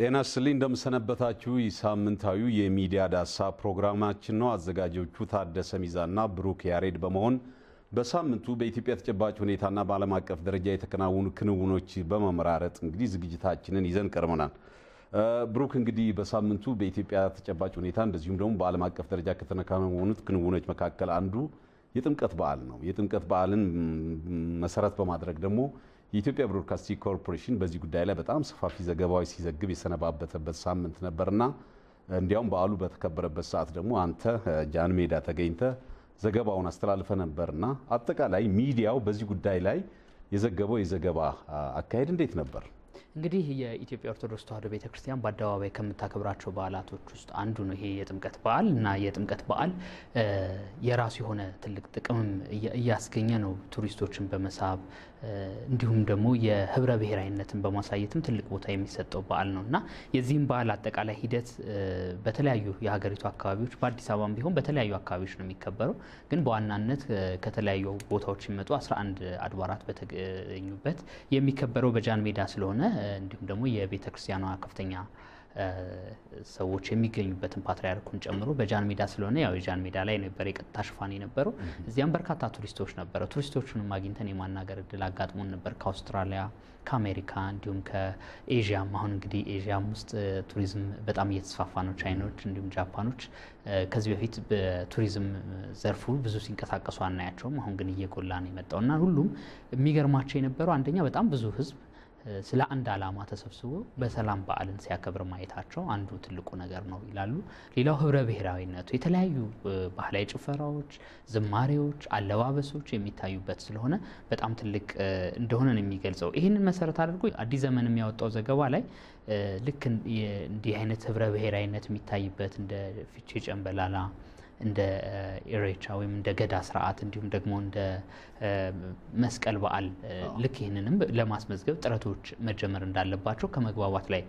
ጤና ይስጥልኝ እንደምሰነበታችሁ የሳምንታዊው የሚዲያ ዳሳ ፕሮግራማችን ነው። አዘጋጆቹ ታደሰ ሚዛና ብሩክ ያሬድ በመሆን በሳምንቱ በኢትዮጵያ ተጨባጭ ሁኔታና በዓለም አቀፍ ደረጃ የተከናወኑ ክንውኖች በመመራረጥ እንግዲህ ዝግጅታችንን ይዘን ቀርበናል። ብሩክ እንግዲህ በሳምንቱ በኢትዮጵያ ተጨባጭ ሁኔታ እንደዚሁም ደግሞ በዓለም አቀፍ ደረጃ ከተከናወኑት ክንውኖች መካከል አንዱ የጥምቀት በዓል ነው። የጥምቀት በዓልን መሰረት በማድረግ ደግሞ የኢትዮጵያ ብሮድካስቲንግ ኮርፖሬሽን በዚህ ጉዳይ ላይ በጣም ሰፋፊ ዘገባዎች ሲዘግብ የሰነባበተበት ሳምንት ነበርና እንዲያውም በዓሉ በተከበረበት ሰዓት ደግሞ አንተ ጃን ሜዳ ተገኝተ ዘገባውን አስተላልፈ ነበርና አጠቃላይ ሚዲያው በዚህ ጉዳይ ላይ የዘገበው የዘገባ አካሄድ እንዴት ነበር? እንግዲህ የኢትዮጵያ ኦርቶዶክስ ተዋሕዶ ቤተክርስቲያን በአደባባይ ከምታከብራቸው በዓላቶች ውስጥ አንዱ ነው ይሄ የጥምቀት በዓል እና የጥምቀት በዓል የራሱ የሆነ ትልቅ ጥቅምም እያስገኘ ነው። ቱሪስቶችን በመሳብ እንዲሁም ደግሞ የህብረ ብሔራዊነትን በማሳየትም ትልቅ ቦታ የሚሰጠው በዓል ነው እና የዚህም በዓል አጠቃላይ ሂደት በተለያዩ የሀገሪቱ አካባቢዎች በአዲስ አበባም ቢሆን በተለያዩ አካባቢዎች ነው የሚከበረው። ግን በዋናነት ከተለያዩ ቦታዎች የሚመጡ 11 አድባራት በተገኙበት የሚከበረው በጃን ሜዳ ስለሆነ እንዲሁም ደግሞ የቤተ ክርስቲያኗ ከፍተኛ ሰዎች የሚገኙበትን ፓትርያርኩን ጨምሮ በጃን ሜዳ ስለሆነ ያው የጃን ሜዳ ላይ ነበር የቀጥታ ሽፋን የነበረው። እዚያም በርካታ ቱሪስቶች ነበሩ። ቱሪስቶቹንም አግኝተን የማናገር እድል አጋጥሞን ነበር ከአውስትራሊያ፣ ከአሜሪካ እንዲሁም ከኤዥያም። አሁን እንግዲህ ኤዥያም ውስጥ ቱሪዝም በጣም እየተስፋፋ ነው። ቻይናዎች እንዲሁም ጃፓኖች ከዚህ በፊት በቱሪዝም ዘርፉ ብዙ ሲንቀሳቀሱ አናያቸውም። አሁን ግን እየጎላ ነው የመጣው እና ሁሉም የሚገርማቸው የነበረው አንደኛ በጣም ብዙ ህዝብ ስለ አንድ ዓላማ ተሰብስቦ በሰላም በዓልን ሲያከብር ማየታቸው አንዱ ትልቁ ነገር ነው ይላሉ። ሌላው ህብረ ብሔራዊነቱ የተለያዩ ባህላዊ ጭፈራዎች፣ ዝማሬዎች፣ አለባበሶች የሚታዩበት ስለሆነ በጣም ትልቅ እንደሆነ ነው የሚገልጸው። ይህንን መሰረት አድርጎ አዲስ ዘመን የሚያወጣው ዘገባ ላይ ልክ እንዲህ አይነት ህብረ ብሔራዊነት የሚታይበት እንደ ፊቼ ጨንበላላ፣ እንደ ኢሬቻ ወይም እንደ ገዳ ስርዓት እንዲሁም ደግሞ እንደ መስቀል በዓል ልክ ይህንንም ለማስመዝገብ ጥረቶች መጀመር እንዳለባቸው ከመግባባት ላይ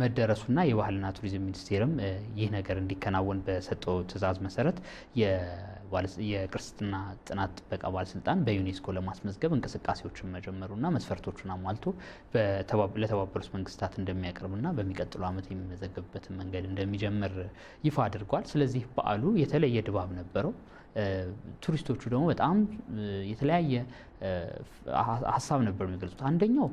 መደረሱና የባህልና ቱሪዝም ሚኒስቴርም ይህ ነገር እንዲከናወን በሰጠው ትዕዛዝ መሰረት የቅርስና ጥናት ጥበቃ ባለስልጣን በዩኔስኮ ለማስመዝገብ እንቅስቃሴዎችን መጀመሩና መስፈርቶቹን አሟልቶ ለተባበሩት መንግስታት እንደሚያቀርብና በሚቀጥለው ዓመት የሚመዘገብበትን መንገድ እንደሚጀምር ይፋ አድርጓል። ስለዚህ በዓሉ የተለየ ድባብ ነበረው። ቱሪስቶቹ ደግሞ በጣም የተለያየ ሀሳብ ነበር የሚገልጹት። አንደኛው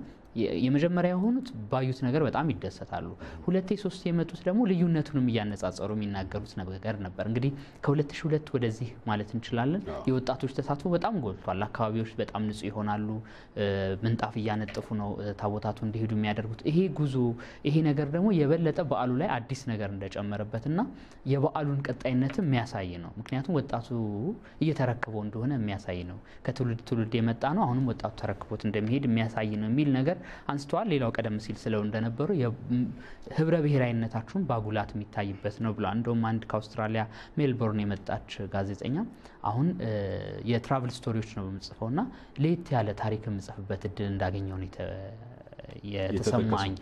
የመጀመሪያ የሆኑት ባዩት ነገር በጣም ይደሰታሉ። ሁለቴ ሶስት የመጡት ደግሞ ልዩነቱንም እያነጻጸሩ የሚናገሩት ነገር ነበር። እንግዲህ ከ2002 ወደዚህ ማለት እንችላለን የወጣቶች ተሳትፎ በጣም ጎልቷል። አካባቢዎች በጣም ንጹህ ይሆናሉ። ምንጣፍ እያነጠፉ ነው ታቦታቱ እንዲሄዱ የሚያደርጉት። ይሄ ጉዞ ይሄ ነገር ደግሞ የበለጠ በዓሉ ላይ አዲስ ነገር እንደጨመረበትና የበዓሉን ቀጣይነትም የሚያሳይ ነው። ምክንያቱም ወጣቱ እየተረከበው እንደሆነ የሚያሳይ ነው። ከትውልድ ትውልድ የመጣ ነው። አሁንም ወጣቱ ተረክቦት እንደሚሄድ የሚያሳይ ነው የሚል ነገር አንስተዋል። ሌላው ቀደም ሲል ስለው እንደነበሩ ህብረ ብሔራዊነታችሁን ባጉላት የሚታይበት ነው ብሏል። እንደውም አንድ ከአውስትራሊያ ሜልቦርን የመጣች ጋዜጠኛ አሁን የትራቭል ስቶሪዎች ነው የምጽፈውና ለየት ያለ ታሪክ የምጽፍበት እድል እንዳገኘው ነው የተሰማኝ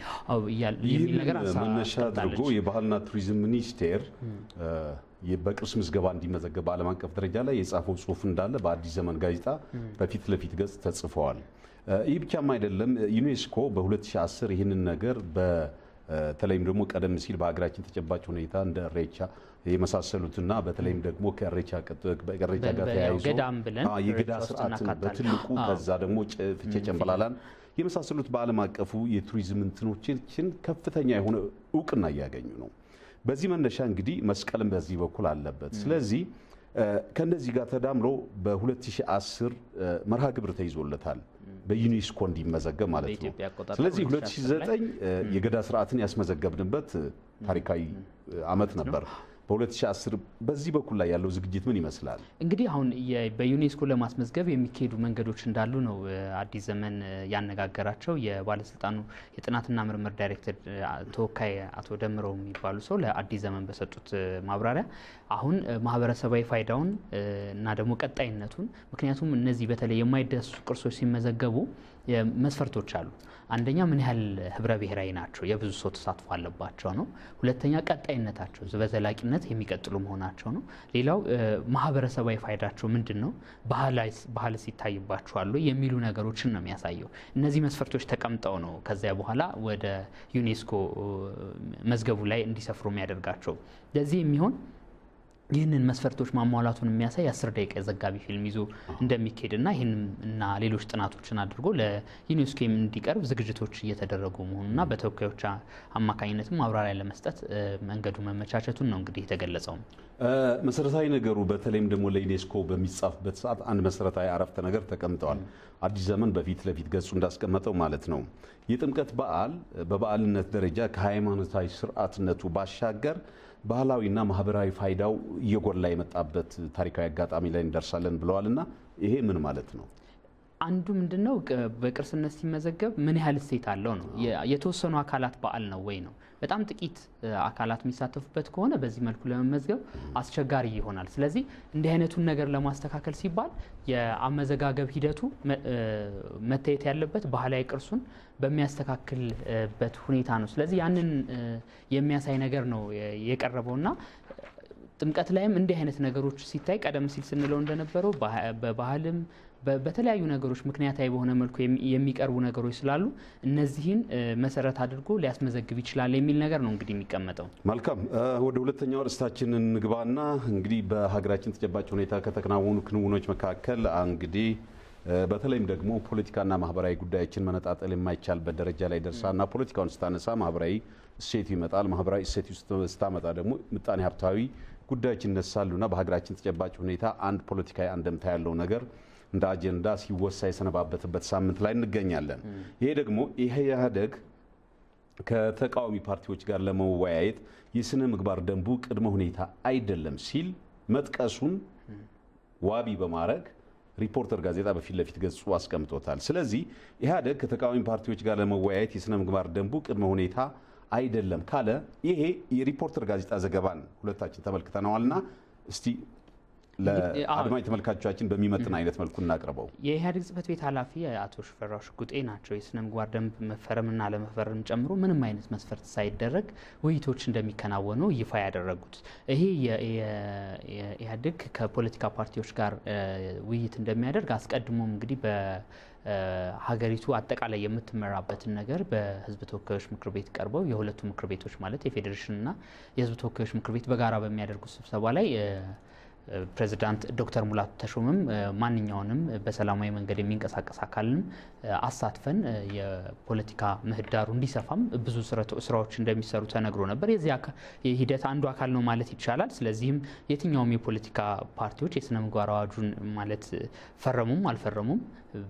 የሚል ነገር መነሻ አድርጎ የባህልና ቱሪዝም ሚኒስቴር በቅርስ ምዝገባ እንዲመዘገብ በዓለም አቀፍ ደረጃ ላይ የጻፈው ጽሁፍ እንዳለ በአዲስ ዘመን ጋዜጣ በፊት ለፊት ገጽ ተጽፈዋል። ይህ ብቻም አይደለም። ዩኔስኮ በ2010 ይህንን ነገር በተለይም ደግሞ ቀደም ሲል በሀገራችን ተጨባጭ ሁኔታ እንደ ኢሬቻ የመሳሰሉትና በተለይም ደግሞ ከኢሬቻ ጋር ተያይዞ የገዳ ስርዓትን በትልቁ ከዛ ደግሞ ፍቼ ጨንበላላን የመሳሰሉት በዓለም አቀፉ የቱሪዝም እንትኖችን ከፍተኛ የሆነ እውቅና እያገኙ ነው። በዚህ መነሻ እንግዲህ መስቀልም በዚህ በኩል አለበት። ስለዚህ ከነዚህ ጋር ተዳምሮ በ2010 መርሃ ግብር ተይዞለታል በዩኔስኮ እንዲመዘገብ ማለት ነው። ስለዚህ 2009 የገዳ ስርዓትን ያስመዘገብንበት ታሪካዊ ዓመት ነበር። በ2010 በዚህ በኩል ላይ ያለው ዝግጅት ምን ይመስላል? እንግዲህ አሁን በዩኔስኮ ለማስመዝገብ የሚካሄዱ መንገዶች እንዳሉ ነው አዲስ ዘመን ያነጋገራቸው። የባለስልጣኑ የጥናትና ምርምር ዳይሬክተር ተወካይ አቶ ደምረው የሚባሉ ሰው ለአዲስ ዘመን በሰጡት ማብራሪያ አሁን ማህበረሰባዊ ፋይዳውን እና ደግሞ ቀጣይነቱን ምክንያቱም እነዚህ በተለይ የማይዳሰሱ ቅርሶች ሲመዘገቡ መስፈርቶች አሉ። አንደኛ ምን ያህል ህብረ ብሔራዊ ናቸው፣ የብዙ ሰው ተሳትፎ አለባቸው ነው። ሁለተኛ ቀጣይነታቸው በዘላቂነት የሚቀጥሉ መሆናቸው ነው። ሌላው ማህበረሰባዊ ፋይዳቸው ምንድን ነው፣ ባህልስ ይታይባቸዋል የሚሉ ነገሮችን ነው የሚያሳየው። እነዚህ መስፈርቶች ተቀምጠው ነው ከዚያ በኋላ ወደ ዩኔስኮ መዝገቡ ላይ እንዲሰፍሩ የሚያደርጋቸው። ለዚህ የሚሆን ይህንን መስፈርቶች ማሟላቱን የሚያሳይ 10 ደቂቃ የዘጋቢ ፊልም ይዞ እንደሚካሄድና ይህንን እና ሌሎች ጥናቶችን አድርጎ ለዩኔስኮ እንዲቀርብ ዝግጅቶች እየተደረጉ መሆኑና በተወካዮች አማካኝነትም ማብራሪያ ለመስጠት መንገዱ መመቻቸቱን ነው እንግዲህ የተገለጸው። መሰረታዊ ነገሩ በተለይም ደግሞ ለዩኔስኮ በሚጻፍበት ሰዓት አንድ መሰረታዊ አረፍተ ነገር ተቀምጠዋል። አዲስ ዘመን በፊት ለፊት ገጹ እንዳስቀመጠው ማለት ነው። የጥምቀት በዓል በበዓልነት ደረጃ ከሃይማኖታዊ ስርዓትነቱ ባሻገር ባህላዊና ማህበራዊ ፋይዳው እየጎላ የመጣበት ታሪካዊ አጋጣሚ ላይ እንደርሳለን ብለዋልና ይሄ ምን ማለት ነው? አንዱ ምንድነው በቅርስነት ሲመዘገብ ምን ያህል እሴት አለው ነው። የተወሰኑ አካላት በዓል ነው ወይ ነው። በጣም ጥቂት አካላት የሚሳተፉበት ከሆነ በዚህ መልኩ ለመመዝገብ አስቸጋሪ ይሆናል። ስለዚህ እንዲህ አይነቱን ነገር ለማስተካከል ሲባል የአመዘጋገብ ሂደቱ መታየት ያለበት ባህላዊ ቅርሱን በሚያስተካክልበት ሁኔታ ነው። ስለዚህ ያንን የሚያሳይ ነገር ነው የቀረበውና ጥምቀት ላይም እንዲህ አይነት ነገሮች ሲታይ ቀደም ሲል ስንለው እንደነበረው በባህልም በተለያዩ ነገሮች ምክንያታዊ በሆነ መልኩ የሚቀርቡ ነገሮች ስላሉ እነዚህን መሰረት አድርጎ ሊያስመዘግብ ይችላል የሚል ነገር ነው እንግዲህ የሚቀመጠው። መልካም፣ ወደ ሁለተኛው ርዕሳችን እንግባና እንግዲህ በሀገራችን ተጨባጭ ሁኔታ ከተከናወኑ ክንውኖች መካከል እንግዲህ በተለይም ደግሞ ፖለቲካና ማህበራዊ ጉዳዮችን መነጣጠል የማይቻልበት ደረጃ ላይ ደርሳና ፖለቲካውን ስታነሳ ማህበራዊ እሴቱ ይመጣል። ማህበራዊ እሴቱ ስታመጣ ደግሞ ምጣኔ ሀብታዊ ጉዳዮች ይነሳሉና በሀገራችን ተጨባጭ ሁኔታ አንድ ፖለቲካዊ አንድምታ ያለው ነገር እንደ አጀንዳ ሲወሳ የሰነባበትበት ሳምንት ላይ እንገኛለን። ይሄ ደግሞ ኢህአዴግ ከተቃዋሚ ፓርቲዎች ጋር ለመወያየት የስነ ምግባር ደንቡ ቅድመ ሁኔታ አይደለም ሲል መጥቀሱን ዋቢ በማድረግ ሪፖርተር ጋዜጣ በፊት ለፊት ገጹ አስቀምጦታል። ስለዚህ ኢህአዴግ ከተቃዋሚ ፓርቲዎች ጋር ለመወያየት የስነ ምግባር ደንቡ ቅድመ ሁኔታ አይደለም ካለ ይሄ የሪፖርተር ጋዜጣ ዘገባን ሁለታችን ተመልክተነዋልና እስቲ ለአድማጭ ተመልካቾቻችን በሚመጥን አይነት መልኩ እናቅርበው። የኢህአዴግ ጽህፈት ቤት ኃላፊ አቶ ሽፈራው ሽጉጤ ናቸው የስነ ምግባር ደንብ መፈረምና ለመፈረም ጨምሮ ምንም አይነት መስፈርት ሳይደረግ ውይይቶች እንደሚከናወኑ ይፋ ያደረጉት። ይሄ የኢህአዴግ ከፖለቲካ ፓርቲዎች ጋር ውይይት እንደሚያደርግ አስቀድሞም እንግዲህ ሀገሪቱ አጠቃላይ የምትመራበትን ነገር በህዝብ ተወካዮች ምክር ቤት ቀርበው የሁለቱ ምክር ቤቶች ማለት የፌዴሬሽንና የህዝብ ተወካዮች ምክር ቤት በጋራ በሚያደርጉት ስብሰባ ላይ ፕሬዚዳንት ዶክተር ሙላቱ ተሾመም ማንኛውንም በሰላማዊ መንገድ የሚንቀሳቀስ አካልንም አሳትፈን የፖለቲካ ምህዳሩ እንዲሰፋም ብዙ ስራዎች እንደሚሰሩ ተነግሮ ነበር። የዚህ ሂደት አንዱ አካል ነው ማለት ይቻላል። ስለዚህም የትኛውም የፖለቲካ ፓርቲዎች የስነ ምግባር አዋጁን ማለት ፈረሙም አልፈረሙም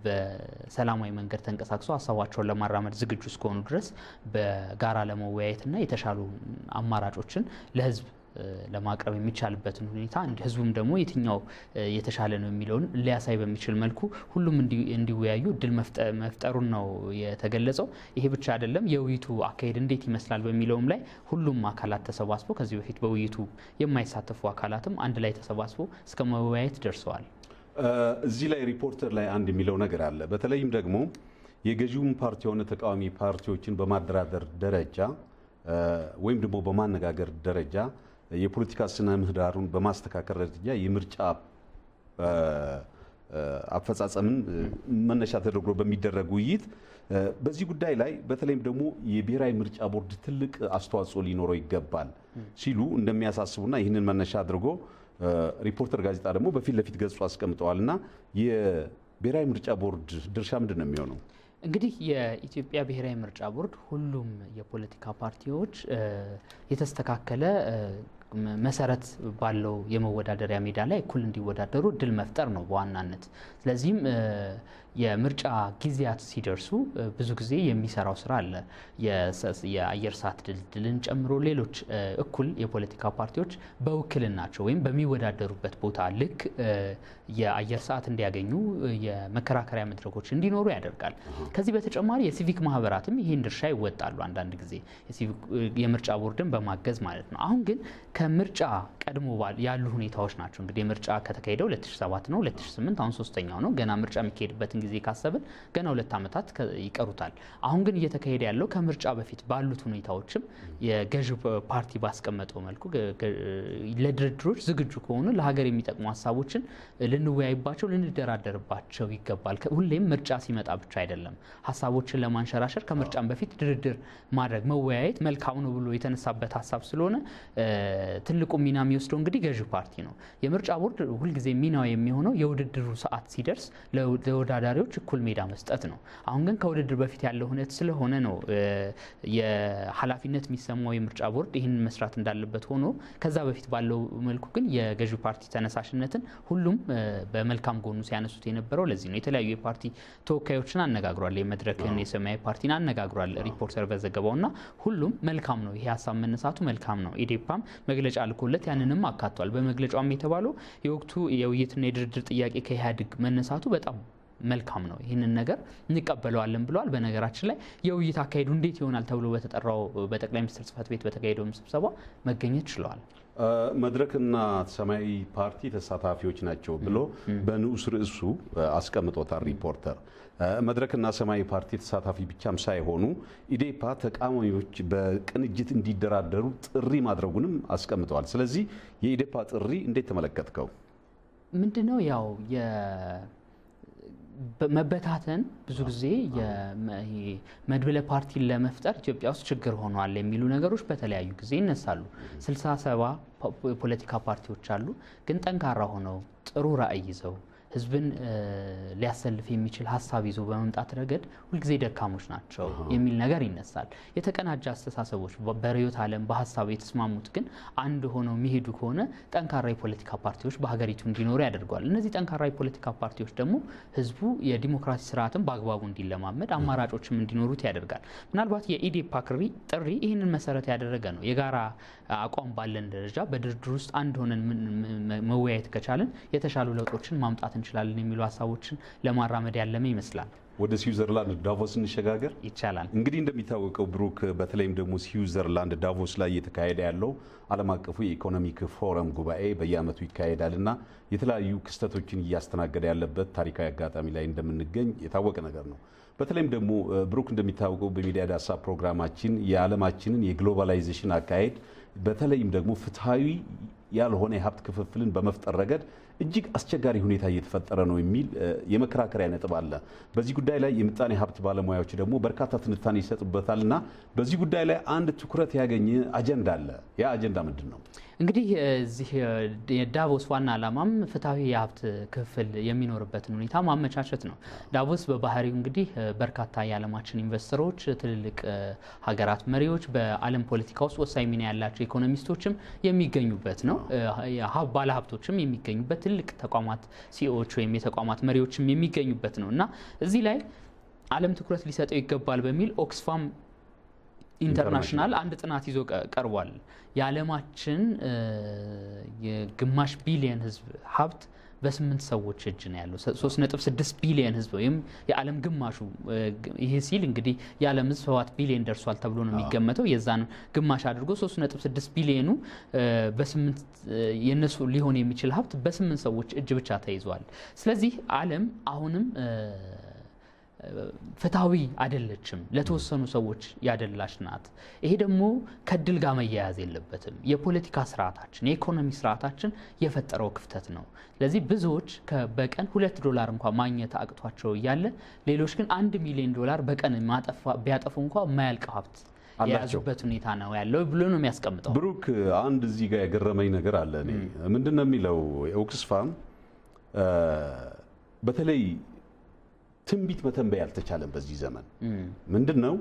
በሰላማዊ መንገድ ተንቀሳቅሰው ሀሳባቸውን ለማራመድ ዝግጁ እስከሆኑ ድረስ በጋራ ለመወያየትና የተሻሉ አማራጮችን ለህዝብ ለማቅረብ የሚቻልበትን ሁኔታ ህዝቡም ደግሞ የትኛው የተሻለ ነው የሚለውን ሊያሳይ በሚችል መልኩ ሁሉም እንዲወያዩ እድል መፍጠሩን ነው የተገለጸው። ይሄ ብቻ አይደለም። የውይይቱ አካሄድ እንዴት ይመስላል በሚለውም ላይ ሁሉም አካላት ተሰባስበው ከዚህ በፊት በውይይቱ የማይሳተፉ አካላትም አንድ ላይ ተሰባስበው እስከ መወያየት ደርሰዋል። እዚህ ላይ ሪፖርተር ላይ አንድ የሚለው ነገር አለ። በተለይም ደግሞ የገዢውን ፓርቲ የሆነ ተቃዋሚ ፓርቲዎችን በማደራደር ደረጃ ወይም ደግሞ በማነጋገር ደረጃ የፖለቲካ ስነ ምህዳሩን በማስተካከል ደረጃ የምርጫ አፈጻጸምን መነሻ ተደርጎ በሚደረግ ውይይት በዚህ ጉዳይ ላይ በተለይም ደግሞ የብሔራዊ ምርጫ ቦርድ ትልቅ አስተዋጽኦ ሊኖረው ይገባል ሲሉ እንደሚያሳስቡና ይህንን መነሻ አድርጎ ሪፖርተር ጋዜጣ ደግሞ በፊት ለፊት ገጹ አስቀምጠዋልና የብሔራዊ ምርጫ ቦርድ ድርሻ ምንድን ነው የሚሆነው? እንግዲህ የኢትዮጵያ ብሔራዊ ምርጫ ቦርድ ሁሉም የፖለቲካ ፓርቲዎች የተስተካከለ መሰረት ባለው የመወዳደሪያ ሜዳ ላይ እኩል እንዲወዳደሩ እድል መፍጠር ነው በዋናነት። ስለዚህም የምርጫ ጊዜያት ሲደርሱ ብዙ ጊዜ የሚሰራው ስራ አለ። የአየር ሰዓት ድልድልን ጨምሮ ሌሎች እኩል የፖለቲካ ፓርቲዎች በውክልናቸው ወይም በሚወዳደሩበት ቦታ ልክ የአየር ሰዓት እንዲያገኙ የመከራከሪያ መድረኮች እንዲኖሩ ያደርጋል። ከዚህ በተጨማሪ የሲቪክ ማህበራትም ይህን ድርሻ ይወጣሉ። አንዳንድ ጊዜ የምርጫ ቦርድን በማገዝ ማለት ነው። አሁን ግን ከምርጫ ቀድሞ ያሉ ሁኔታዎች ናቸው። እንግዲህ ምርጫ ከተካሄደው 2007 ነው፣ 2008 አሁን ሶስተኛው ነው። ገና ምርጫ የሚካሄድበትን ጊዜ ጊዜ ካሰብን ገና 2 ዓመታት ይቀሩታል። አሁን ግን እየተካሄደ ያለው ከምርጫ በፊት ባሉት ሁኔታዎችም የገዢ ፓርቲ ባስቀመጠው መልኩ ለድርድሮች ዝግጁ ከሆኑ ለሀገር የሚጠቅሙ ሀሳቦችን ልንወያይባቸው፣ ልንደራደርባቸው ይገባል። ሁሌም ምርጫ ሲመጣ ብቻ አይደለም ሀሳቦችን ለማንሸራሸር ከምርጫም በፊት ድርድር ማድረግ መወያየት መልካም ነው ብሎ የተነሳበት ሀሳብ ስለሆነ ትልቁ ሚና የሚወስደው እንግዲህ ገዢ ፓርቲ ነው። የምርጫ ቦርድ ሁልጊዜ ሚናው የሚሆነው የውድድሩ ሰዓት ሲደርስ ለተወዳዳሪዎች እኩል ሜዳ መስጠት ነው። አሁን ግን ከውድድር በፊት ያለው ሁኔታ ስለሆነ ነው የኃላፊነት የሚሰማው የምርጫ ቦርድ ይህንን መስራት እንዳለበት ሆኖ ከዛ በፊት ባለው መልኩ ግን የገዢ ፓርቲ ተነሳሽነትን ሁሉም በመልካም ጎኑ ሲያነሱት የነበረው ለዚህ ነው። የተለያዩ የፓርቲ ተወካዮችን አነጋግሯል። የመድረክን የሰማያዊ ፓርቲን አነጋግሯል ሪፖርተር በዘገባውና ሁሉም መልካም ነው፣ ይሄ ሀሳብ መነሳቱ መልካም ነው። ኢዴፓም መግለጫ ልኮለት ያንንም አካቷል። በመግለጫውም የተባለው የወቅቱ የውይይትና የድርድር ጥያቄ ከኢህአዴግ መነሳቱ በጣም መልካም ነው፣ ይህንን ነገር እንቀበለዋለን ብለዋል። በነገራችን ላይ የውይይት አካሄዱ እንዴት ይሆናል ተብሎ በተጠራው በጠቅላይ ሚኒስትር ጽህፈት ቤት በተካሄደው ስብሰባ መገኘት ችለዋል። መድረክና ሰማያዊ ፓርቲ ተሳታፊዎች ናቸው ብሎ በንዑስ ርዕሱ አስቀምጦታል ሪፖርተር። መድረክና ሰማያዊ ፓርቲ ተሳታፊ ብቻም ሳይሆኑ ኢዴፓ ተቃዋሚዎች በቅንጅት እንዲደራደሩ ጥሪ ማድረጉንም አስቀምጠዋል። ስለዚህ የኢዴፓ ጥሪ እንዴት ተመለከትከው? ምንድነው ያው መበታተን ብዙ ጊዜ መድብለ ፓርቲን ለመፍጠር ኢትዮጵያ ውስጥ ችግር ሆኗል የሚሉ ነገሮች በተለያዩ ጊዜ ይነሳሉ። 60-70 ፖለቲካ ፓርቲዎች አሉ፣ ግን ጠንካራ ሆነው ጥሩ ራዕይ ይዘው ህዝብን ሊያሰልፍ የሚችል ሀሳብ ይዞ በመምጣት ረገድ ሁልጊዜ ደካሞች ናቸው የሚል ነገር ይነሳል። የተቀናጀ አስተሳሰቦች በርዕዮተ ዓለም በሀሳብ የተስማሙት ግን አንድ ሆነው የሚሄዱ ከሆነ ጠንካራ የፖለቲካ ፓርቲዎች በሀገሪቱ እንዲኖሩ ያደርገዋል። እነዚህ ጠንካራ የፖለቲካ ፓርቲዎች ደግሞ ህዝቡ የዲሞክራሲ ስርዓትን በአግባቡ እንዲለማመድ አማራጮችም እንዲኖሩት ያደርጋል። ምናልባት የኢዴፓ ጥሪ ይህንን መሰረት ያደረገ ነው። የጋራ አቋም ባለን ደረጃ በድርድር ውስጥ አንድ ሆነን መወያየት ከቻለን የተሻሉ ለውጦችን ማምጣት እንችላለን የሚሉ ሀሳቦችን ለማራመድ ያለመ ይመስላል። ወደ ስዊዘርላንድ ዳቮስ እንሸጋገር ይቻላል። እንግዲህ እንደሚታወቀው ብሩክ፣ በተለይም ደግሞ ስዊዘርላንድ ዳቮስ ላይ እየተካሄደ ያለው ዓለም አቀፉ የኢኮኖሚክ ፎረም ጉባኤ በየዓመቱ ይካሄዳልና የተለያዩ ክስተቶችን እያስተናገደ ያለበት ታሪካዊ አጋጣሚ ላይ እንደምንገኝ የታወቀ ነገር ነው። በተለይም ደግሞ ብሩክ፣ እንደሚታወቀው በሚዲያ ዳሳ ፕሮግራማችን የዓለማችንን የግሎባላይዜሽን አካሄድ በተለይም ደግሞ ፍትሐዊ ያልሆነ የሀብት ክፍፍልን በመፍጠር ረገድ እጅግ አስቸጋሪ ሁኔታ እየተፈጠረ ነው የሚል የመከራከሪያ ነጥብ አለ። በዚህ ጉዳይ ላይ የምጣኔ ሀብት ባለሙያዎች ደግሞ በርካታ ትንታኔ ይሰጡበታልና በዚህ ጉዳይ ላይ አንድ ትኩረት ያገኘ አጀንዳ አለ። ያ አጀንዳ ምንድን ነው? እንግዲህ እዚህ የዳቮስ ዋና ዓላማም ፍትሐዊ የሀብት ክፍል የሚኖርበትን ሁኔታ ማመቻቸት ነው። ዳቮስ በባህሪው እንግዲህ በርካታ የዓለማችን ኢንቨስተሮች፣ ትልልቅ ሀገራት መሪዎች፣ በዓለም ፖለቲካ ውስጥ ወሳኝ ሚና ያላቸው ኢኮኖሚስቶችም የሚገኙበት ነው። ባለሀብቶችም የሚገኙበት፣ ትልቅ ተቋማት ሲኢኦዎች ወይም የተቋማት መሪዎችም የሚገኙበት ነው እና እዚህ ላይ ዓለም ትኩረት ሊሰጠው ይገባል በሚል ኦክስፋም ኢንተርናሽናል አንድ ጥናት ይዞ ቀርቧል። የዓለማችን የግማሽ ቢሊየን ህዝብ ሀብት በ8 ሰዎች እጅ ነው ያለው። 3.6 ቢሊየን ህዝብ ወይም የዓለም ግማሹ። ይሄ ሲል እንግዲህ የዓለም ህዝብ 7 ቢሊየን ደርሷል ተብሎ ነው የሚገመተው። የዛን ግማሽ አድርጎ 3.6 ቢሊየኑ በ8 የነሱ ሊሆን የሚችል ሀብት በ8 ሰዎች እጅ ብቻ ተይዟል። ስለዚህ ዓለም አሁንም ፍትሐዊ አይደለችም፣ ለተወሰኑ ሰዎች ያደላች ናት። ይሄ ደግሞ ከድል ጋር መያያዝ የለበትም። የፖለቲካ ስርዓታችን፣ የኢኮኖሚ ስርዓታችን የፈጠረው ክፍተት ነው። ስለዚህ ብዙዎች በቀን $2 እንኳን ማግኘት አቅቷቸው እያለ ሌሎች ግን $1 ሚሊዮን በቀን ቢያጠፉ እንኳን የማያልቅ ሀብት የያዙበት ሁኔታ ነው ያለው ብሎ ነው የሚያስቀምጠው። ብሩክ፣ አንድ እዚህ ጋር የገረመኝ ነገር አለ። እኔ ምንድነው የሚለው ኦክስፋም በተለይ ትንቢት መተንበይ ያልተቻለም በዚህ ዘመን ምንድነው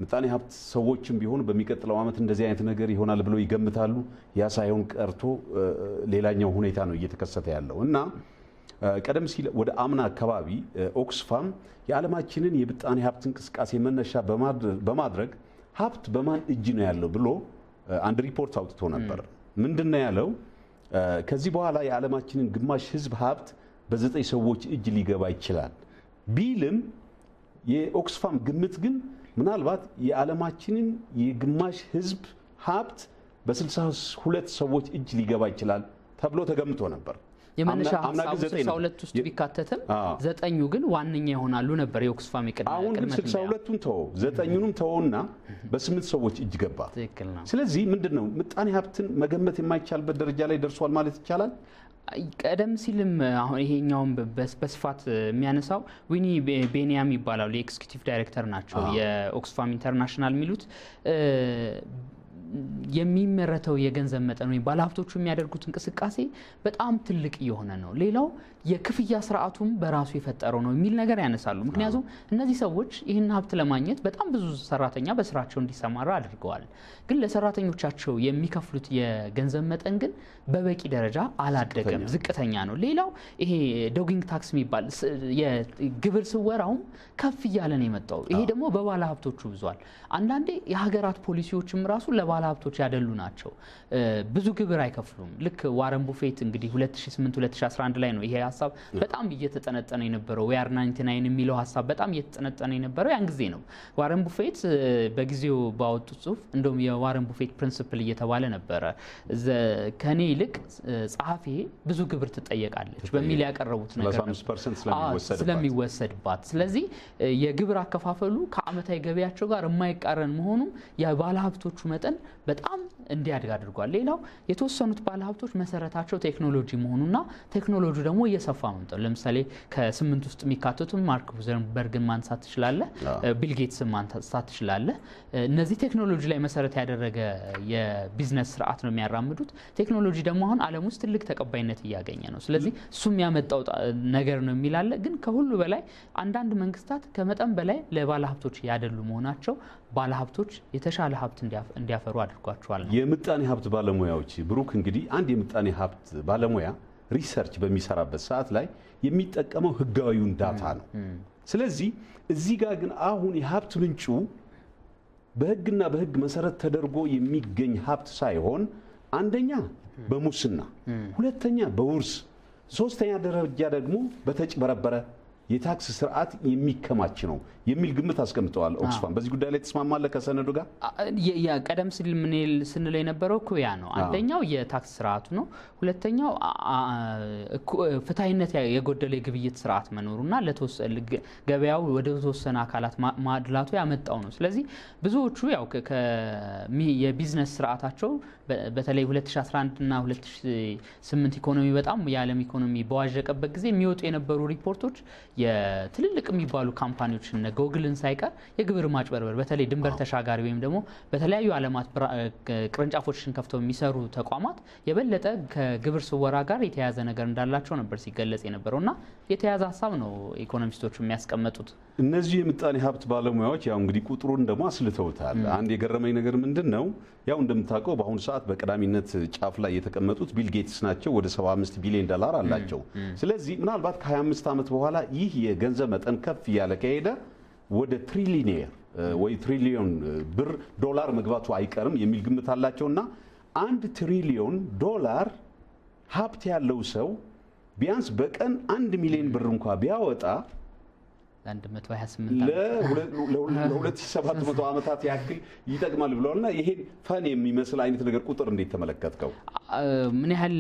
ምጣኔ ሀብት ሰዎችም ቢሆኑ በሚቀጥለው ዓመት እንደዚህ አይነት ነገር ይሆናል ብለው ይገምታሉ። ያ ሳይሆን ቀርቶ ሌላኛው ሁኔታ ነው እየተከሰተ ያለው እና ቀደም ሲል ወደ አምና አካባቢ ኦክስፋም የዓለማችንን የምጣኔ ሀብት እንቅስቃሴ መነሻ በማድረግ ሀብት በማን እጅ ነው ያለው ብሎ አንድ ሪፖርት አውጥቶ ነበር። ምንድነው ያለው? ከዚህ በኋላ የዓለማችንን ግማሽ ህዝብ ሀብት በ9 ሰዎች እጅ ሊገባ ይችላል ቢልም የኦክስፋም ግምት ግን ምናልባት የዓለማችንን የግማሽ ህዝብ ሀብት በ62 ሰዎች እጅ ሊገባ ይችላል ተብሎ ተገምቶ ነበር። የመነሻ ሀሳቡ 62 ውስጥ ቢካተትም 9ኙ ግን ዋነኛ ይሆናሉ ነበር የኦክስፋም የቅድመ አሁን ግን 62ቱን ተወው 9ኙንም ተወውና በ8 ሰዎች እጅ ገባ። ስለዚህ ምንድነው ምጣኔ ሀብትን መገመት የማይቻልበት ደረጃ ላይ ደርሷል ማለት ይቻላል። ቀደም ሲልም አሁን ይሄኛውን በስፋት የሚያነሳው ዊኒ ቤኒያም ይባላሉ። የኤክስኪዩቲቭ ዳይሬክተር ናቸው የኦክስፋም ኢንተርናሽናል የሚሉት የሚመረተው የገንዘብ መጠን ወይ ባለሀብቶቹ የሚያደርጉት እንቅስቃሴ በጣም ትልቅ እየሆነ ነው። ሌላው የክፍያ ስርዓቱም በራሱ የፈጠረው ነው የሚል ነገር ያነሳሉ። ምክንያቱም እነዚህ ሰዎች ይህን ሀብት ለማግኘት በጣም ብዙ ሰራተኛ በስራቸው እንዲሰማራ አድርገዋል። ግን ለሰራተኞቻቸው የሚከፍሉት የገንዘብ መጠን ግን በበቂ ደረጃ አላደገም፣ ዝቅተኛ ነው። ሌላው ይሄ ዶጊንግ ታክስ የሚባል የግብር ስወራውም ከፍ እያለ ነው የመጣው። ይሄ ደግሞ በባለ ሀብቶቹ ብዙዋል። አንዳንዴ የሀገራት ፖሊሲዎችም ራሱ ለባለ ሀብቶች ያደሉ ናቸው። ብዙ ግብር አይከፍሉም። ልክ ዋረን ቡፌት እንግዲህ 2008-2011 ላይ ነው ይሄ ሀሳብ በጣም እየተጠነጠነ የነበረው ዌር 99 የሚለው ሀሳብ በጣም እየተጠነጠነ የነበረው ያን ጊዜ ነው። ዋረን ቡፌት በጊዜው ባወጡት ጽሁፍ እንደውም የዋረን ቡፌት ፕሪንሲፕል እየተባለ ነበረ ከኔ ይልቅ ጸሐፊ ብዙ ግብር ትጠየቃለች በሚል ያቀረቡት ነገር ስለሚወሰድባት። ስለዚህ የግብር አከፋፈሉ ከአመታዊ ገቢያቸው ጋር የማይቃረን መሆኑ የባለ ሀብቶቹ መጠን በጣም እንዲያድግ አድርጓል። ሌላው የተወሰኑት ባለ ሀብቶች መሰረታቸው ቴክኖሎጂ መሆኑና ቴክኖሎጂ ደግሞ እየሰፋ መምጣቱ። ለምሳሌ ከ8 ውስጥ የሚካተቱ ማርክ ዙከርበርግን ማንሳት ትችላለህ፣ ቢል ጌትስን ማንሳት ትችላለህ። እነዚህ ቴክኖሎጂ ላይ መሰረት ያደረገ የቢዝነስ ስርዓት ነው የሚያራምዱት። ቴክኖሎጂ ደግሞ አሁን ዓለም ውስጥ ትልቅ ተቀባይነት እያገኘ ነው። ስለዚህ እሱም ያመጣው ነገር ነው የሚላለ። ግን ከሁሉ በላይ አንዳንድ መንግስታት ከመጠን በላይ ለባለ ሀብቶች ያደሉ መሆናቸው ባለ ሀብቶች የተሻለ ሀብት እንዲያፈሩ አድርጓቸዋል። የምጣኔ ሀብት ባለሙያዎች ብሩክ እንግዲህ አንድ የምጣኔ ሀብት ባለሙያ ሪሰርች በሚሰራበት ሰዓት ላይ የሚጠቀመው ህጋዊውን ዳታ ነው። ስለዚህ እዚህ ጋር ግን አሁን የሀብት ምንጩ በህግና በህግ መሰረት ተደርጎ የሚገኝ ሀብት ሳይሆን አንደኛ በሙስና፣ ሁለተኛ በውርስ፣ ሶስተኛ ደረጃ ደግሞ በተጭበረበረ የታክስ ስርዓት የሚከማች ነው የሚል ግምት አስቀምጠዋል ኦክስፋም። በዚህ ጉዳይ ላይ ተስማማለህ ከሰነዱ ጋር? ቀደም ሲል ስንለው የነበረው እኮ ያ ነው። አንደኛው የታክስ ስርዓቱ ነው። ሁለተኛው ፍትሐዊነት የጎደለ የግብይት ስርዓት መኖሩና ገበያው ወደ ተወሰነ አካላት ማድላቱ ያመጣው ነው። ስለዚህ ብዙዎቹ ያው የቢዝነስ ስርዓታቸው በተለይ 2011 እና 2008 ኢኮኖሚ በጣም የዓለም ኢኮኖሚ በዋዠቀበት ጊዜ የሚወጡ የነበሩ ሪፖርቶች የትልልቅ የሚባሉ ካምፓኒዎች እነ ጎግልን ሳይቀር የግብር ማጭበርበር በተለይ ድንበር ተሻጋሪ ወይም ደግሞ በተለያዩ ዓለማት ቅርንጫፎችን ከፍተው የሚሰሩ ተቋማት የበለጠ ከግብር ስወራ ጋር የተያያዘ ነገር እንዳላቸው ነበር ሲገለጽ የነበረውና የተያያዘ ሀሳብ ነው ኢኮኖሚስቶቹ የሚያስቀምጡት። እነዚህ የምጣኔ ሀብት ባለሙያዎች ያው እንግዲህ ቁጥሩን ደግሞ አስልተውታል። አንድ የገረመኝ ነገር ምንድን ነው፣ ያው እንደምታውቀው በአሁኑ ሰዓት በቀዳሚነት ጫፍ ላይ የተቀመጡት ቢል ጌትስ ናቸው። ወደ 75 ቢሊዮን ዶላር አላቸው። ስለዚህ ምናልባት ከ25 ዓመት በኋላ ይህ የገንዘብ መጠን ከፍ እያለ ከሄደ ወደ ትሪሊየን ወይ ትሪሊዮን ብር ዶላር መግባቱ አይቀርም የሚል ግምት አላቸውና 1 ትሪሊዮን ዶላር ሀብት ያለው ሰው ቢያንስ በቀን 1 ሚሊዮን ብር እንኳ ቢያወጣ ለ2700 ዓመታት ያክል ይጠቅማል ብለውና ይሄን ፈን የሚመስል አይነት ነገር ቁጥር እንዴት ተመለከትከው? ምን ያህል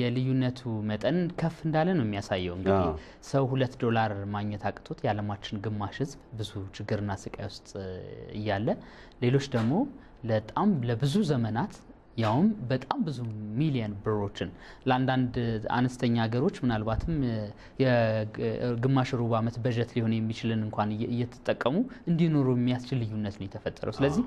የልዩነቱ መጠን ከፍ እንዳለ ነው የሚያሳየው። እንግዲህ ሰው $2 ማግኘት አቅቶት የዓለማችን ግማሽ ህዝብ ብዙ ችግርና ስቃይ ውስጥ እያለ ሌሎች ደግሞ በጣም ለብዙ ዘመናት ያውም በጣም ብዙ ሚሊዮን ብሮችን ለአንዳንድ አነስተኛ ሀገሮች ምናልባትም የግማሽ ሩብ ዓመት በጀት ሊሆን የሚችልን እንኳን እየተጠቀሙ እንዲኖሩ የሚያስችል ልዩነት ነው የተፈጠረው። ስለዚህ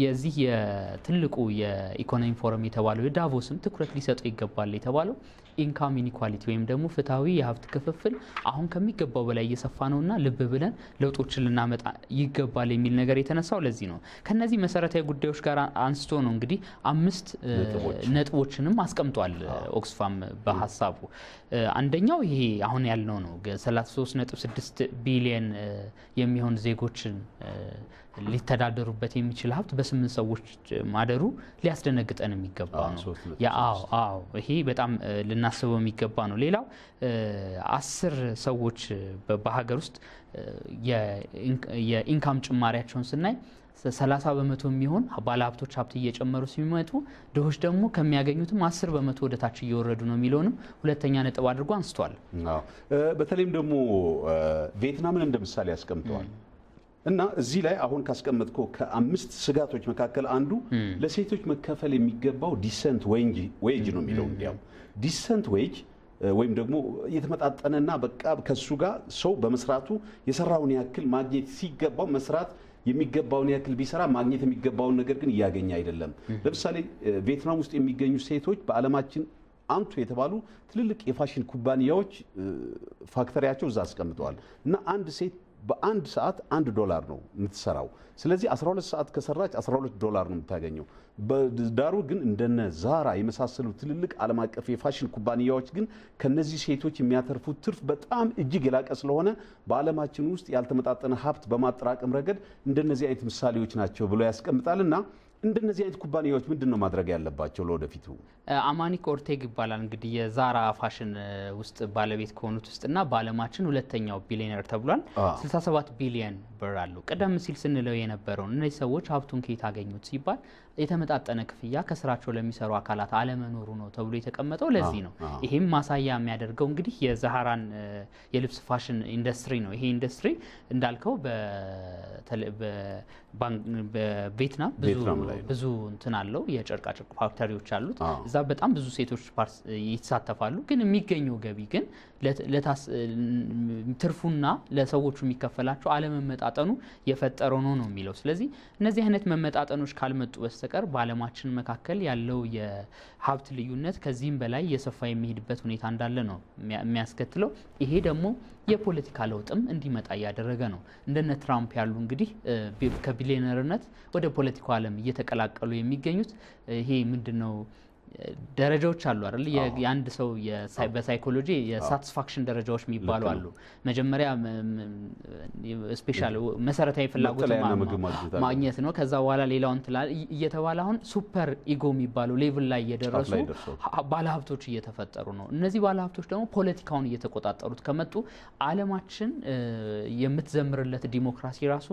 የዚህ የትልቁ የኢኮኖሚ ፎረም የተባለው የዳቮስም ትኩረት ሊሰጠው ይገባል የተባለው ኢንካም ኢኒኳሊቲ ወይም ደግሞ ፍትሐዊ የሀብት ክፍፍል አሁን ከሚገባው በላይ እየሰፋ ነውና ልብ ብለን ለውጦችን ልናመጣ ይገባል የሚል ነገር የተነሳው ለዚህ ነው። ከነዚህ መሰረታዊ ጉዳዮች ጋር አንስቶ ነው እንግዲህ 5 ነጥቦችንም አስቀምጧል ኦክስፋም በሐሳቡ። አንደኛው ይሄ አሁን ያልነው ነው 33.6 ቢሊዮን የሚሆን ዜጎችን ሊተዳደሩበት የሚችል ሀብት በ8 ሰዎች ማደሩ ሊያስደነግጠን የሚገባ ነው። ይሄ በጣም ልናስበው የሚገባ ነው። ሌላው 10 ሰዎች በሀገር ውስጥ የኢንካም ጭማሪያቸውን ስናይ 30 በመቶ የሚሆን ባለሀብቶች ሀብት እየጨመሩ ሲመጡ ድሆች ደግሞ ከሚያገኙትም 10 በመቶ ወደ ታች እየወረዱ ነው የሚለውንም ሁለተኛ ነጥብ አድርጎ አንስቷል። በተለይም ደግሞ ቪየትናምን እንደ ምሳሌ ያስቀምጠዋል። እና እዚህ ላይ አሁን ካስቀመጥከው ከ5 ስጋቶች መካከል አንዱ ለሴቶች መከፈል የሚገባው ዲሰንት ዌጅ ነው የሚለው። እንዲያው ዲሰንት ዌጅ ወይም ደግሞ የተመጣጠነና በቃ ከሱ ጋር ሰው በመስራቱ የሰራውን ያክል ማግኘት ሲገባው መስራት የሚገባውን ያክል ቢሰራ ማግኘት የሚገባውን ነገር ግን እያገኘ አይደለም። ለምሳሌ ቪየትናም ውስጥ የሚገኙ ሴቶች በዓለማችን አንቱ የተባሉ ትልልቅ የፋሽን ኩባንያዎች ፋክተሪያቸው እዛ አስቀምጠዋል። እና አንድ ሴት በአንድ ሰዓት $1 ነው የምትሰራው። ስለዚህ 12 ሰዓት ከሰራች $12 ነው የምታገኘው። በዳሩ ግን እንደነ ዛራ የመሳሰሉ ትልልቅ ዓለም አቀፍ የፋሽን ኩባንያዎች ግን ከነዚህ ሴቶች የሚያተርፉት ትርፍ በጣም እጅግ የላቀ ስለሆነ በዓለማችን ውስጥ ያልተመጣጠነ ሀብት በማጠራቀም ረገድ እንደነዚህ አይነት ምሳሌዎች ናቸው ብሎ ያስቀምጣልና እንደነዚህ አይነት ኩባንያዎች ምንድን ነው ማድረግ ያለባቸው ለወደፊቱ? አማኒክ ኦርቴግ ይባላል እንግዲህ የዛራ ፋሽን ውስጥ ባለቤት ከሆኑት ውስጥና በዓለማችን ሁለተኛው ቢሊዮነር ተብሏል። 67 ቢሊዮን ብር አለው። ቀደም ሲል ስንለው የነበረውን እነዚህ ሰዎች ሀብቱን ከየት አገኙት ሲባል የተመጣጠነ ክፍያ ከስራቸው ለሚሰሩ አካላት አለመኖሩ ነው ተብሎ የተቀመጠው ለዚህ ነው። ይሄም ማሳያ የሚያደርገው እንግዲህ የዛራን የልብስ ፋሽን ኢንዱስትሪ ነው። ይሄ ኢንዱስትሪ እንዳልከው በቪየትናም ብዙ እንትን አለው፣ የጨርቃ ጨርቅ ፋክተሪዎች አሉት። እዛ በጣም ብዙ ሴቶች ይሳተፋሉ። ግን የሚገኘው ገቢ ግን ትርፉና ለሰዎቹ የሚከፈላቸው አለመመጣጠኑ የፈጠረው ነው የሚለው። ስለዚህ እነዚህ አይነት መመጣጠኖች ካልመጡ በስተቀር በዓለማችን መካከል ያለው የሀብት ልዩነት ከዚህም በላይ የሰፋ የሚሄድበት ሁኔታ እንዳለ ነው የሚያስከትለው። ይሄ ደግሞ የፖለቲካ ለውጥም እንዲመጣ እያደረገ ነው። እንደነ ትራምፕ ያሉ እንግዲህ ከቢሊዮነርነት ወደ ፖለቲካው ዓለም እየተቀላቀሉ የሚገኙት ይሄ ምንድነው ደረጃዎች አሉ አይደል? የአንድ ሰው በሳይኮሎጂ የሳቲስፋክሽን ደረጃዎች የሚባሉ አሉ። መጀመሪያ ስፔሻል መሰረታዊ ፍላጎት ማግኘት ነው። ከዛ በኋላ ሌላውን እየተባለ አሁን ሱፐር ኢጎ የሚባለው ሌቭል ላይ የደረሱ ባለሀብቶች እየተፈጠሩ ነው። እነዚህ ባለሀብቶች ደግሞ ፖለቲካውን እየተቆጣጠሩት ከመጡ ዓለማችን የምትዘምርለት ዲሞክራሲ ራሱ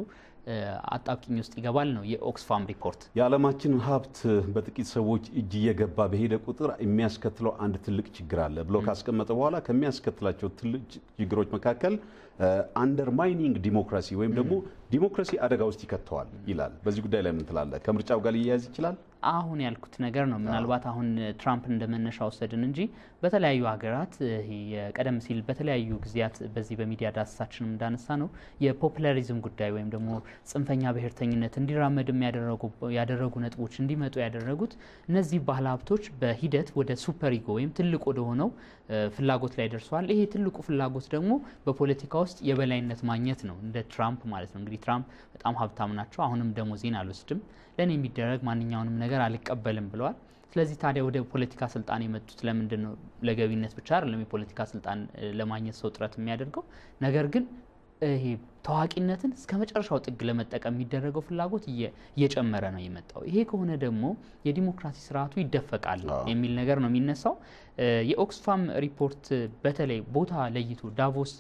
አጣብቂኝ ውስጥ ይገባል ነው የኦክስፋም ሪፖርት። የዓለማችንን ሀብት በጥቂት ሰዎች እጅ እየገባ በሄደ ቁጥር የሚያስከትለው አንድ ትልቅ ችግር አለ ብሎ ካስቀመጠ በኋላ ከሚያስከትላቸው ትልቅ ችግሮች መካከል አንደርማይኒንግ ዲሞክራሲ ወይም ደግሞ ዲሞክራሲ አደጋ ውስጥ ይከተዋል ይላል። በዚህ ጉዳይ ላይ ምን ትላለህ? ከምርጫው ጋር ሊያያዝ ይችላል? አሁን ያልኩት ነገር ነው። ምናልባት አሁን ትራምፕ እንደመነሻ ወሰድን እንጂ በተለያዩ ሀገራት ቀደም ሲል በተለያዩ ጊዜያት በዚህ በሚዲያ ዳሰሳችንም እንዳነሳ ነው የፖፑላሪዝም ጉዳይ ወይም ደግሞ ጽንፈኛ ብሔርተኝነት እንዲራመድ ያደረጉ ነጥቦች እንዲመጡ ያደረጉት እነዚህ ባለሀብቶች በሂደት ወደ ሱፐር ኢጎ ወይም ትልቅ ወደ ሆነው ፍላጎት ላይ ደርሰዋል። ይሄ ትልቁ ፍላጎት ደግሞ በፖለቲካ ውስጥ የበላይነት ማግኘት ነው፣ እንደ ትራምፕ ማለት ነው። እንግዲህ ትራምፕ በጣም ሀብታም ናቸው። አሁንም ደሞዜን አልወስድም፣ ለእኔ የሚደረግ ማንኛውንም ነገር አልቀበልም ብለዋል። ስለዚህ ታዲያ ወደ ፖለቲካ ስልጣን የመጡት ለምንድን ነው? ለገቢነት ብቻ አይደለም የፖለቲካ ስልጣን ለማግኘት ሰው ጥረት የሚያደርገው። ነገር ግን ይሄ ታዋቂነትን እስከ መጨረሻው ጥግ ለመጠቀም የሚደረገው ፍላጎት እየጨመረ ነው የመጣው። ይሄ ከሆነ ደግሞ የዲሞክራሲ ስርዓቱ ይደፈቃል የሚል ነገር ነው የሚነሳው። የኦክስፋም ሪፖርት በተለይ ቦታ ለይቶ ዳቮስ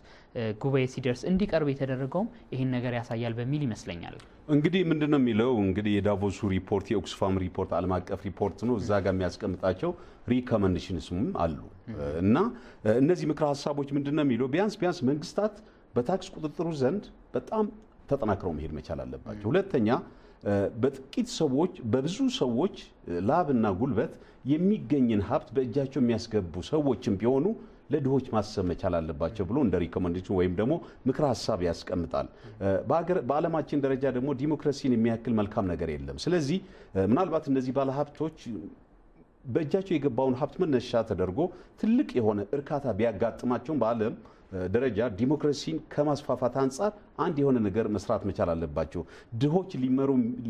ጉባኤ ሲደርስ እንዲቀርብ የተደረገውም ይህን ነገር ያሳያል በሚል ይመስለኛል። እንግዲህ ምንድነው የሚለው እንግዲህ የዳቮሱ ሪፖርት የኦክስፋም ሪፖርት ዓለም አቀፍ ሪፖርት ነው። እዛ ጋር የሚያስቀምጣቸው ሪኮመንዴሽንስም አሉ እና እነዚህ ምክረ ሀሳቦች ምንድነው የሚለው ቢያንስ መንግስታት በታክስ ቁጥጥሩ ዘንድ በጣም ተጠናክረው መሄድ መቻል አለባቸው። ሁለተኛ በጥቂት ሰዎች በብዙ ሰዎች ላብና ጉልበት የሚገኝን ሀብት በእጃቸው የሚያስገቡ ሰዎችም ቢሆኑ ለድሆች ማሰብ መቻል አለባቸው ብሎ እንደ ሪኮመንዴሽን ወይም ደግሞ ምክረ ሀሳብ ያስቀምጣል። በዓለማችን ደረጃ ደግሞ ዲሞክራሲን የሚያክል መልካም ነገር የለም። ስለዚህ ምናልባት እነዚህ ባለሀብቶች በእጃቸው የገባውን ሀብት መነሻ ተደርጎ ትልቅ የሆነ እርካታ ቢያጋጥማቸውም በዓለም ደረጃ ዲሞክራሲን ከማስፋፋት አንጻር አንድ የሆነ ነገር መስራት መቻል አለባቸው። ድሆች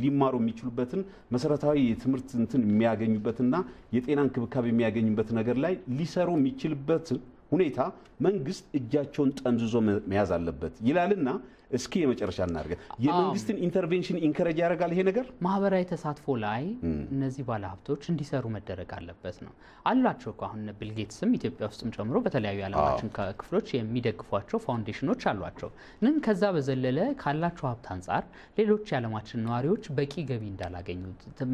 ሊማሩ የሚችሉበትን መሰረታዊ የትምህርት እንትን የሚያገኙበትና የጤና እንክብካቤ የሚያገኙበት ነገር ላይ ሊሰሩ የሚችልበትን ሁኔታ መንግስት እጃቸውን ጠምዝዞ መያዝ አለበት ይላልና እስኪ የመጨረሻ እናድርግ። የመንግስትን ኢንተርቬንሽን ኢንከሬጅ ያደርጋል ይሄ ነገር። ማህበራዊ ተሳትፎ ላይ እነዚህ ባለሀብቶች እንዲሰሩ መደረግ አለበት ነው አላቸው እኮ አሁን ቢል ጌትስም ኢትዮጵያ ውስጥም ጨምሮ በተለያዩ የዓለማችን ክፍሎች የሚደግፏቸው ፋውንዴሽኖች አሏቸው። ግን ከዛ በዘለለ ካላቸው ሀብት አንጻር ሌሎች የዓለማችን ነዋሪዎች በቂ ገቢ እንዳላገኙ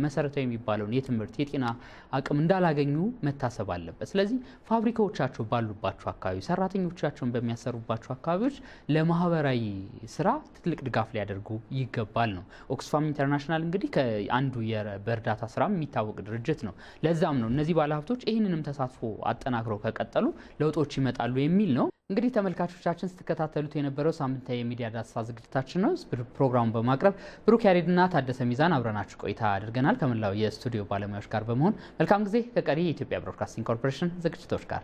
መሰረታዊ የሚባለውን የትምህርት የጤና አቅም እንዳላገኙ መታሰብ አለበት። ስለዚህ ፋብሪካዎቻቸው ባሉባቸው አካባቢ ሰራተኞቻቸውን በሚያሰሩባቸው አካባቢዎች ለማህበራዊ ስራ ትልቅ ድጋፍ ሊያደርጉ ይገባል ነው። ኦክስፋም ኢንተርናሽናል እንግዲህ ከአንዱ በእርዳታ ስራ የሚታወቅ ድርጅት ነው። ለዛም ነው እነዚህ ባለሀብቶች ይህንንም ተሳትፎ አጠናክረው ከቀጠሉ ለውጦች ይመጣሉ የሚል ነው። እንግዲህ ተመልካቾቻችን ስትከታተሉት የነበረው ሳምንታዊ የሚዲያ ዳሰሳ ዝግጅታችን ነው። ፕሮግራሙን በማቅረብ ብሩክ ያሬድና ታደሰ ሚዛን አብረናችሁ ቆይታ አድርገናል። ከመላው የስቱዲዮ ባለሙያዎች ጋር በመሆን መልካም ጊዜ ከቀሪ የኢትዮጵያ ብሮድካስቲንግ ኮርፖሬሽን ዝግጅቶች ጋር